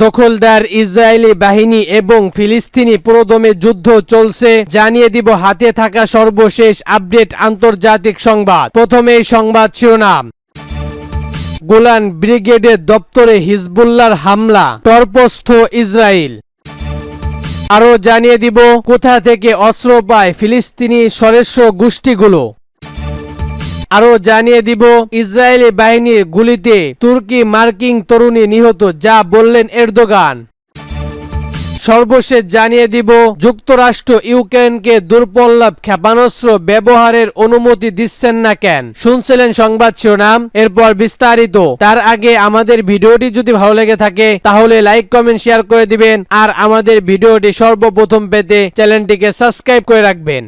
দখলদার ইসরায়েলি বাহিনী এবং ফিলিস্তিনি পুরোদমে যুদ্ধ চলছে। জানিয়ে দিব হাতে থাকা সর্বশেষ আপডেট আন্তর্জাতিক সংবাদ। প্রথমে সংবাদ শিরোনাম। গোলান ব্রিগেডের দপ্তরে হিজবুল্লাহর হামলা, টর্পস্থ ইসরায়েল। আরও জানিয়ে দিব কোথা থেকে অস্ত্র পায় ফিলিস্তিনি সদস্য গোষ্ঠীগুলো। আরও জানিয়ে দিব ইসরায়েলি বাহিনীর গুলিতে তুর্কি মার্কিন তরুণী নিহত, যা বললেন এরদোগান। সর্বশেষ জানিয়ে দিব যুক্তরাষ্ট্র ইউক্রেনকে দূরপাল্লার ক্ষেপণাস্ত্র ব্যবহারের অনুমতি দিচ্ছেন না কেন। শুনছিলেন সংবাদ শিরোনাম, এরপর বিস্তারিত। তার আগে আমাদের ভিডিওটি যদি ভালো লেগে থাকে তাহলে লাইক কমেন্ট শেয়ার করে দিবেন, আর আমাদের ভিডিওটি সর্বপ্রথম পেতে চ্যানেলটিকে সাবস্ক্রাইব করে রাখবেন।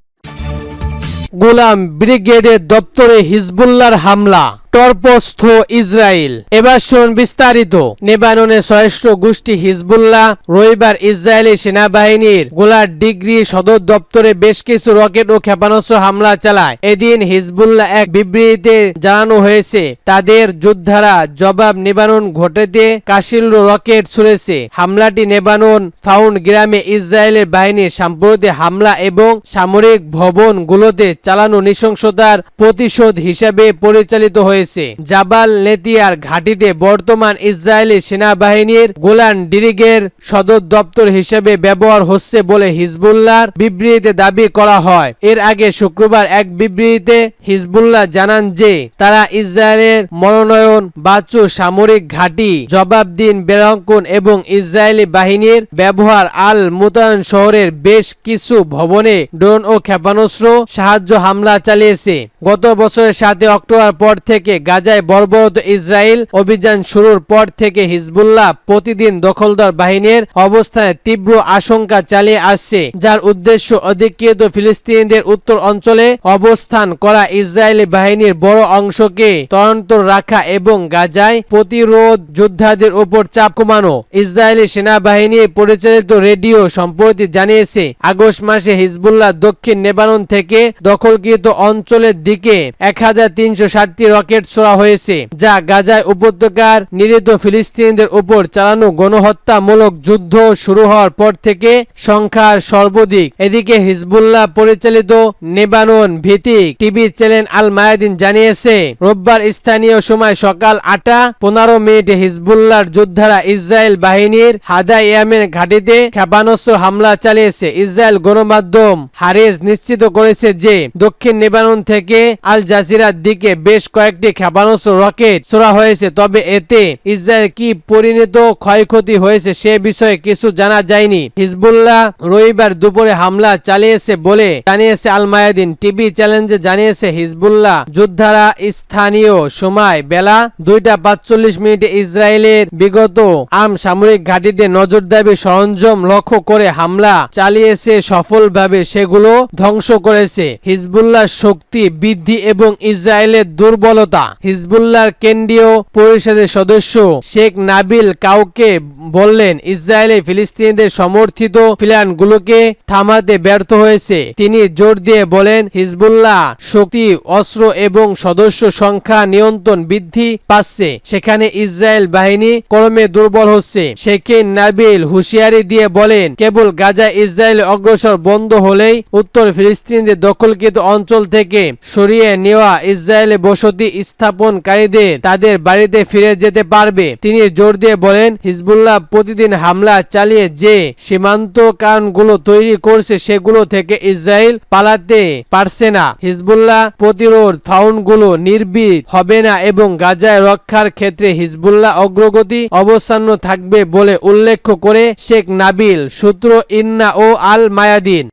গোলান ব্রিগেডের দপ্তরে হিজবুল্লাহর হামলা, টর্পস্থ ইসরায়েল। এবার শুন বিস্তারিত। লেবাননের সশস্ত্র গোষ্ঠী হিজবুল্লাহ রবিবার ইসরায়েলি সেনাবাহিনীর গোলান ডিগ্রি সদর দপ্তরে বেশ কিছু রকেট ও ক্ষেপণাস্ত্র হামলা চালায়। এদিন হিজবুল্লাহ এক বিবৃতিতে জানানো হয়েছে তাদের যোদ্ধারা জবাব লেবানন ঘাঁটিতে কাসিল রকেট ছুড়েছে। হামলাটি লেবানন ফাউন্ড গ্রামে ইসরায়েলের বাহিনীর সাম্প্রতিক হামলা এবং সামরিক ভবনগুলোতে চালানো নৃশংসতার প্রতিশোধ হিসেবে পরিচালিত হয়েছে। জাবাল নেতিয়ার ঘাঁটিতে বর্তমান ইসরায়েলি সেনাবাহিনীর গোলান ডিগ্রির সদর দপ্তর হিসেবে ব্যবহার হচ্ছে বলে হিজবুল্লাহর বিবৃতিতে দাবি করা হয়। এর আগে শুক্রবার এক বিবৃতিতে হিজবুল্লাহ জানান যে তারা ইসরায়েলের মনোনয়ন বাচ্চু সামরিক ঘাঁটি, জবাবদিন বেরঙ্কুন এবং ইসরায়েলি বাহিনীর ব্যবহার আল মুতান শহরের বেশ কিছু ভবনে ড্রোন ও ক্ষেপণাস্ত্র সাহায্য হামলা চালিয়েছে। গত বছরের 7 অক্টোবর পর থেকে গাজায় বর্বরত ইসরায়েল অভিযান শুরুর পর থেকে হিজবুল্লাহ প্রতিদিন দখলদার বাহিনীর অবস্থানে তীব্র আশঙ্কা চালিয়ে আসছে, যার উদ্দেশ্য অধিকৃত ফিলিস্তিনিদের উত্তর অঞ্চলে অবস্থান করা ইসরায়েলি বাহিনীর বড় অংশকে তদন্তর রাখা এবং গাজায় প্রতিরোধ যোদ্ধাদের উপর চাপ কমানো। ইসরায়েলি সেনাবাহিনী পরিচালিত রেডিও সম্প্রতি জানিয়েছে আগস্ট মাসে হিজবুল্লাহ দক্ষিণ লেবানন থেকে দখলকৃত অঞ্চলের দিকে 1360টি রকেট ছোড়া হয়েছে, যা গাজায় উপত্যকার নিরীহ ফিলিস্তিনিদের উপর চালানো গণহত্যামূলক যুদ্ধ শুরু হওয়ার পর থেকে সংখ্যার সর্বাধিক। এদিকে হিজবুল্লাহ পরিচালিত লেবানন ভিত্তিক টিভি চ্যানেল আল মায়াদিন জানিয়েছে রোববার স্থানীয় সময় সকাল 8:15 হিজবুল্লাহর যোদ্ধারা ইসরায়েল বাহিনীর হাদায়ামের ঘাঁটিতে ক্ষেপণাস্ত্র হামলা চালিয়েছে। ইসরায়েল গণমাধ্যম হারেজ নিশ্চিত করেছে যে দক্ষিণ লেবানন থেকে আল জাজিরার দিকে বেশ কয়েকটি ক্ষেপণাস্ত্র রকেট ছোড়া হয়েছে, তবে এতে ইসরায়েল কি পরিণত ক্ষয়ক্ষতি হয়েছে সে বিষয়ে কিছু জানা যায়নি। হিজবুল্লাহ রবিবার দুপুরে হামলা চালিয়েছে বলে জানিয়েছে আল মায়াদিন টিভি চ্যানেলে। জানিয়েছে হিজবুল্লাহ যোদ্ধারা স্থানীয় সময় বেলা 2:45 ইসরায়েলের বিগত আম সামরিক ঘাঁটিতে নজরদারি সরঞ্জাম লক্ষ্য করে হামলা চালিয়েছে, সফলভাবে সেগুলো ধ্বংস করেছে। হিজবুল্লাহ শক্তি বৃদ্ধি এবং ইসরায়েলের দুর্বলতা। হিজবুল্লাহর কেন্দ্রীয় পরিষদের সদস্য শেখ নাবিল কাউকে বললেন ইসরায়েলি ফিলিস্তিনিদের সমর্থিত প্ল্যানগুলোকে থামাতে ব্যর্থ হয়েছে। তিনি জোর দিয়ে বলেন হিজবুল্লাহ শক্তি, অস্ত্র এবং সদস্য সংখ্যা নিয়ন্ত্রণ বৃদ্ধি পাচ্ছে, সেখানে ইসরায়েল বাহিনী ক্রমে দুর্বল হচ্ছে। শেখ নাবিল হুঁশিয়ারি দিয়ে বলেন কেবল গাজা ইসরায়েল অগ্রসর বন্ধ হলেই উত্তর ফিলিস্তিনিদের দখলকৃত অঞ্চল থেকে সরিয়ে নেওয়া ইসরায়েলি বসতি স্থাপনকারীদের তাদের বাড়িতে ফিরে যেতে পারবে। তিনি জোর দিয়ে বলেন হিজবুল্লাহ প্রতিদিন হামলা চালিয়ে যে সীমান্ত কারণগুলো তৈরি করছে সেগুলো থেকে ইসরায়েল পালাতে পারছে না। হিজবুল্লাহ প্রতিরোধ ফাউন্ডগুলো নির্ভীক হবে না এবং গাজায় রক্ষার ক্ষেত্রে হিজবুল্লাহ অগ্রগতি অবস্থান থাকবে বলে উল্লেখ করে শেখ নাবিল সূত্র ইন্না ও আল মায়াদিন।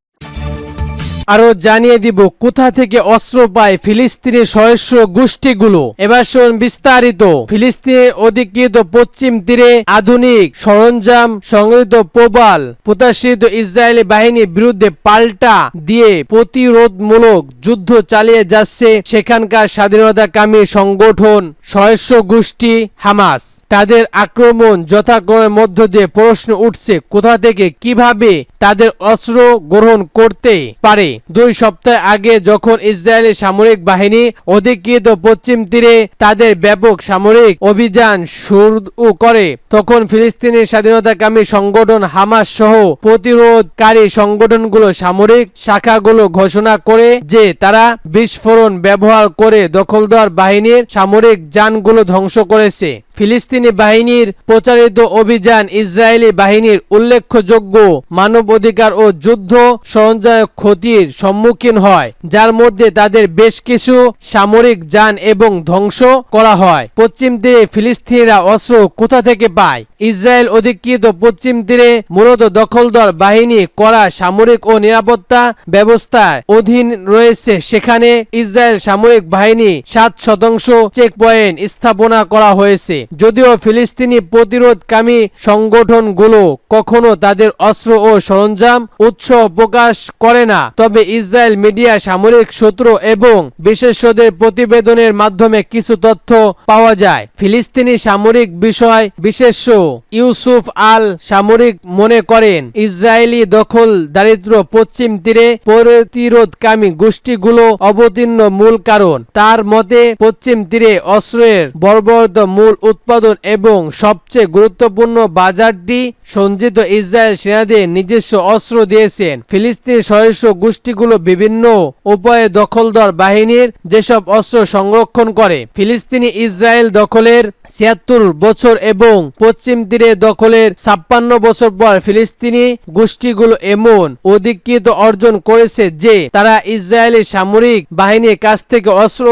আরো জানিয়ে দিব কোথা থেকে অস্ত্র পায় ফিলিস্তিনি সশস্ত্র গোষ্ঠীগুলো। এবার শুন বিস্তারিত। ফিলিস্তিনের অধিকৃত পশ্চিম তীরে আধুনিক সরঞ্জাম সংগৃহীত প্রবল প্রত্যাশিত ইসরায়েলি বাহিনীর বিরুদ্ধে পাল্টা দিয়ে প্রতিরোধমূলক যুদ্ধ চালিয়ে যাচ্ছে সেখানকার স্বাধীনতাকামী সংগঠন সশস্ত্র গোষ্ঠী হামাস। তাদের আক্রমণ যথাক্রমের মধ্য দিয়ে প্রশ্ন উঠছে কোথা থেকে কিভাবে তাদের অস্ত্র গ্রহণ করতে পারে। 2 সপ্তাহ আগে যখন ইসরায়েলি সামরিক বাহিনী অধিকৃত পশ্চিম তীরে তাদের ব্যাপক সামরিক অভিযান শুরু করে, তখন ফিলিস্তিনের স্বাধীনতাকামী সংগঠন হামাস সহ প্রতিরোধকারী সংগঠনগুলো সামরিক শাখাগুলো ঘোষণা করে যে তারা বিস্ফোরণ ব্যবহার করে দখলদার বাহিনীর সামরিক যানগুলো ধ্বংস করেছে। ফিলিস্তিনি বাহিনীর প্রচারিত অভিযান ইসরায়েলি বাহিনীর উল্লেখযোগ্য মানবাধিকার ও যুদ্ধ সরঞ্জাম ক্ষতির সম্মুখীন হয়, যার মধ্যে তাদের বেশ কিছু সামরিক যান এবং ধ্বংস করা হয়। পশ্চিম তীরে ফিলিস্তিনিরা অস্ত্র কোথা থেকে পায়? ইসরায়েল অধিকৃত পশ্চিম তীরে মূলত দখলদার বাহিনী করা সামরিক ও নিরাপত্তা ব্যবস্থার অধীন রয়েছে। সেখানে ইসরায়েল সামরিক বাহিনী 7% চেকপয়েন্ট স্থাপনা করা হয়েছে। যদিও ফিলিস্তিনি প্রতিরোধকামী সংগঠনগুলো কখনো তাদের অস্ত্র ও সরঞ্জাম উৎস প্রকাশ করে না, তবে ইসরায়েল মিডিয়া সামরিক সূত্র এবং বিশেষজ্ঞদের প্রতিবেদনের মাধ্যমে কিছু তথ্য পাওয়া যায়। ফিলিস্তিনি সামরিক বিষয় বিশেষজ্ঞ ইউসুফ আল সামরিক মনে করেন ইসরায়েলি দখল দারিদ্র পশ্চিম তীরে প্রতিরোধকামী গোষ্ঠীগুলো অবতীর্ণ মূল কারণ। তার মতে পশ্চিম তীরে অস্ত্রের বর্বরত মূল উৎপাদন এবং সবচেয়ে গুরুত্বপূর্ণ বাজারটি সঞ্চিত ইসরায়েল সেনাদের নিজস্ব অস্ত্র দিয়েছেন। ফিলিস্তিন সহিংস গোষ্ঠীগুলো বিভিন্ন উপায়ে দখলদার বাহিনীর যেসব অস্ত্র সংরক্ষণ করে। ফিলিস্তিনি ইসরায়েল দখলের ৭৬ বছর এবং পশ্চিম তীরে দখলের ৫৬ বছর পর ফিলিস্তিনি গোষ্ঠীগুলো এমন অধিকৃত অর্জন করেছে যে তারা ইসরায়েলি সামরিক বাহিনীর কাছ থেকে অস্ত্র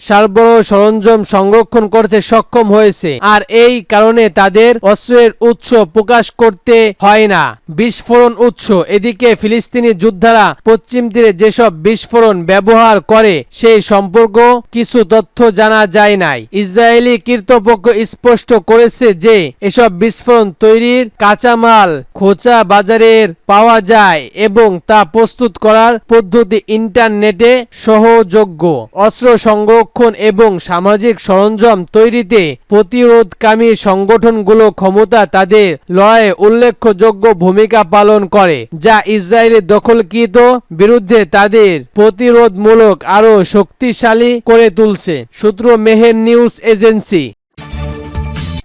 সরবরাহ সরঞ্জাম সংরক্ষণ করতে সক্ষম হয়েছে, আর এই কারণে তাদের অস্ত্রের উৎস প্রকাশ করতে হয় না। বিস্ফোরণ উৎস। এদিকে ফিলিস্তিনি যোদ্ধারা পশ্চিম তীরে যেসব বিস্ফোরণ ব্যবহার করে সেই সম্পর্ক কিছু তথ্য জানা যায় নাই। ইসরায়েলি কর্তৃপক্ষ স্পষ্ট করেছে যে এসব বিস্ফোরণ তৈরির কাঁচামাল খোঁচা বাজারের পাওয়া যায় এবং তা প্রস্তুত করার পদ্ধতি ইন্টারনেটে সহযোগ্য। অস্ত্র সংরক্ষণ এবং সামাজিক সরঞ্জাম তৈরিতে প্রতিরোধকামী সংগঠনগুলো ক্ষমতা তাদের লড়াইয়ে উল্লেখযোগ্য ভূমিকা পালন করে, যা ইসরায়েলি দখলকৃত বিরুদ্ধে তাদের প্রতিরোধমূলক আরও শক্তিশালী করে তুলছে। সূত্র মেহের নিউজ এজেন্সি।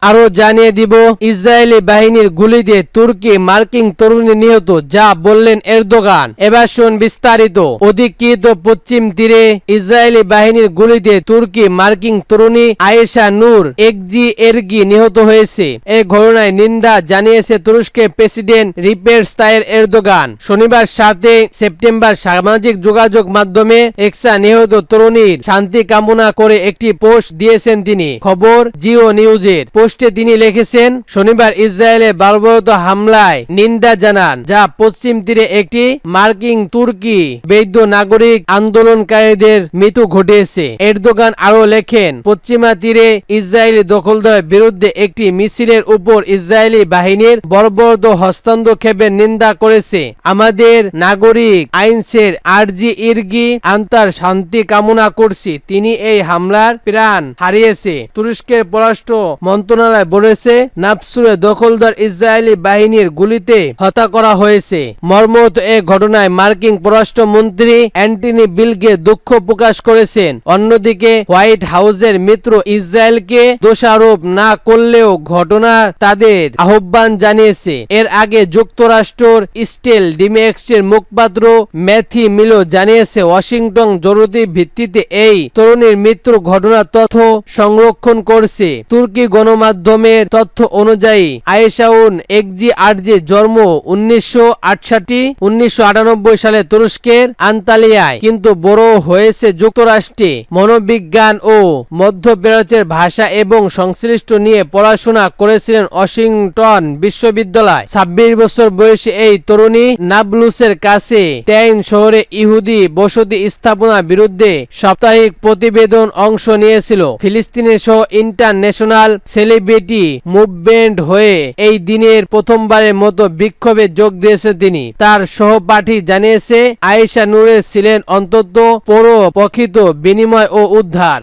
আরো জানিয়ে দিব ইসরায়েলি বাহিনীর গুলিতে তুর্কি মার্কিন তরুণী নিহত, যা বললেন এরদোগান। এবার শুন বিস্তারিত। অধিকৃত পশ্চিম তীরে ইসরায়েলি বাহিনীর গুলিতে তুর্কি মার্কিন তরুণী আয়েশা নূর একজি এরগি নিহত হয়েছে। এই ঘটনায় নিন্দা জানিয়েছে তুরস্কের প্রেসিডেন্ট রিসেপ তাইয়িপ এরদোগান। শনিবার 7 সেপ্টেম্বর সামাজিক যোগাযোগ মাধ্যমে এক্সা নিহত তরুণীর শান্তি কামনা করে একটি পোস্ট দিয়েছেন তিনি। খবর জিও নিউজের। পোস্টে তিনি লিখেছেন, শনিবার ইসরায়েলের বর্বরত হামলায় নিন্দা জানান, যা পশ্চিম তীরে একটি মার্কিন তুর্কি বৈধ নাগরিক আন্দোলনকারীদের মৃত্যু ঘটিয়েছে। এরদোগান আরো লেখেন, পশ্চিমা তীরে ইসরায়েলি দখলদারের বিরুদ্ধে একটি মিছিলের উপর ইসরায়েলি বাহিনীর বর্বরত হস্তক্ষেপের নিন্দা করেছে। আমাদের নাগরিক আইনসের আরজি ইরগি আন্তার শান্তি কামনা করছি। তিনি এই হামলার প্রাণ হারিয়েছে। তুরস্কের পররাষ্ট্র মন্ত্রণালয় বলেছে নাপসুরে দখলদার ইসরায়েলি বাহিনীর গুলিতে হত্যা করা হয়েছে। মর্মত এই ঘটনায় মার্কিন পররাষ্ট্রমন্ত্রী অ্যান্টনি বিলকে দুঃখ প্রকাশ করেছেন। অন্যদিকে হোয়াইট হাউসের মিত্র ইসরায়েলকে দোষারোপ না করলেও ঘটনা তাদের আহ্বান জানিয়েছে। এর আগে যুক্তরাষ্ট্রের স্টেল ডিমেক্সের মুখপাত্র ম্যাথি মিলো জানিয়েছে ওয়াশিংটন জরুরি ভিত্তিতে এই তরুণীর মৃত্যুর ঘটনার তথ্য সংরক্ষণ করছে। তুর্কি গণমাধ্যমের তথ্য অনুযায়ী আয়েশাউন একজি আরজি জন্ম 1998 সালে তুরস্কের আন্তালিয়ায়, কিন্তু বড় হয়েছে যুক্তরাষ্ট্রে। মনোবিজ্ঞান ও মধ্যপ্রাচ্যের ভাষা এবং সংশ্লিষ্ট নিয়ে পড়াশোনা করেছিলেন ওয়াশিংটন বিশ্ববিদ্যালয়। 26 বছর বয়সী এই তরুণী নাবলুসের কাছে তেইন শহরে ইহুদি বসতি স্থাপনার বিরুদ্ধে সাপ্তাহিক প্রতিবেদন অংশ নিয়েছিল। ফিলিস্তিনের সহ ইন্টারন্যাশনাল সেলিব্রিটি মুভমেন্ট হয়ে এই দিনের প্রথমবারের মতো বিক্ষোভে যোগ দিয়েছে তিনি। তার সহপাঠী জানিয়েছে আয়েশা নূরের ছিলেন অন্তত প্রকৃত বিনিময় ও উদ্ধার।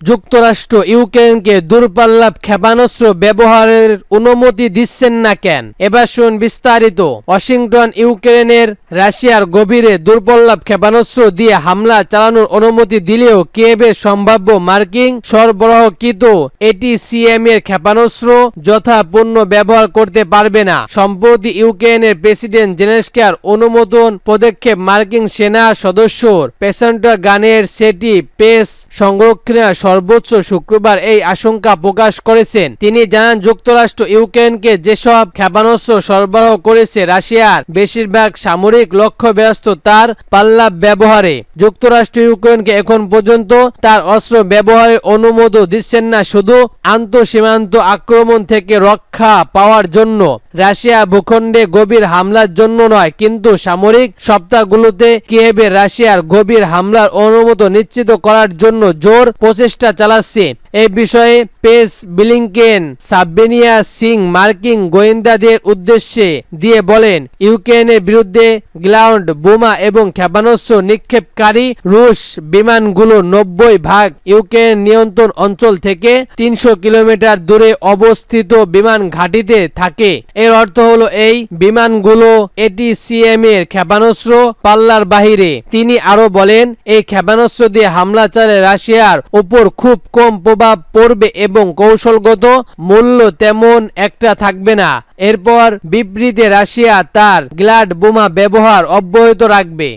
যুক্তরাষ্ট্র ইউক্রেনকে দূরপাল্লা ক্ষেপণাস্ত্র ব্যবহারের অনুমতি দিচ্ছেন না কেন? এবার শুন বিস্তারিত। ওয়াশিংটন ইউক্রেনের রাশিয়ার গভীরে দূরপাল্লা ক্ষেপণাস্ত্র দিয়ে হামলা চালানোর অনুমতি দিলেও কিয়েভের সম্ভাব্য মার্কিন সরবরাহকৃত এটিসিএম এর ক্ষেপণাস্ত্র যথাপূর্ণ ব্যবহার করতে পারবে না। সম্প্রতি ইউক্রেনের প্রেসিডেন্ট জেলেনস্কির অনুমোদন পদক্ষেপ মার্কিন সেনা সদস্যর পেসেন্টার গানের সেটি পেস সংরক্ষণে সর্বোচ্চ শুক্রবার এই আশঙ্কা প্রকাশ করেছেন। তিনি জানান, যুক্তরাষ্ট্র ইউক্রেনকে যেসব ক্ষেপণাস্ত্র সরবরাহ করেছে রাশিয়ার বেশিরভাগ সামরিক লক্ষ্য ব্যস্ত তার পাল্লা ব্যবহারে। যুক্তরাষ্ট্র ইউক্রেনকে এখন পর্যন্ত তার অস্ত্র ব্যবহারের অনুমোদন দিচ্ছেন না শুধু আন্তঃসীমান্ত আক্রমণ থেকে রক্ষা পাওয়ার জন্য, রাশিয়া ভূখণ্ডে গভীর হামলার জন্য নয়, কিন্তু সামরিক সপ্তাহগুলোতে কিয়েভে রাশিয়ার গভীর হামলার অনুমতি নিশ্চিত করার জন্য জোর প্রচেষ্টা চালাচ্ছে। এই বিষয়ে পেস ব্লিংকেন সাববেনিয়া সিং মার্কিন গোয়েন্দাদের উদ্দেশ্যে দিয়ে বলেন, ইউক্রেনের বিরুদ্ধে গ্রাউন্ড বোমা এবং ক্ষেপণাস্ত্র নিক্ষেপকারী রুশ বিমানগুলো 90% ইউক্রেন নিয়ন্ত্রণ অঞ্চল থেকে 300 কিলোমিটার দূরে অবস্থিত বিমান ঘাঁটিতে থাকে। এর অর্থ হলো এই বিমানগুলো এটিসিএম এর ক্ষেপণাস্ত্র পাল্লার বাহিরে। তিনি আরো বলেন, এই ক্ষেপণাস্ত্র দিয়ে হামলা চালে রাশিয়ার উপর খুব কম প্রভাব পড়বে এবং কৌশলগত মূল্য তেমন একটা থাকবে না। এরপর বিবৃতিতে রাশিয়া তার গ্লাড বোমা ব্যবহার অব্যাহত রাখবে।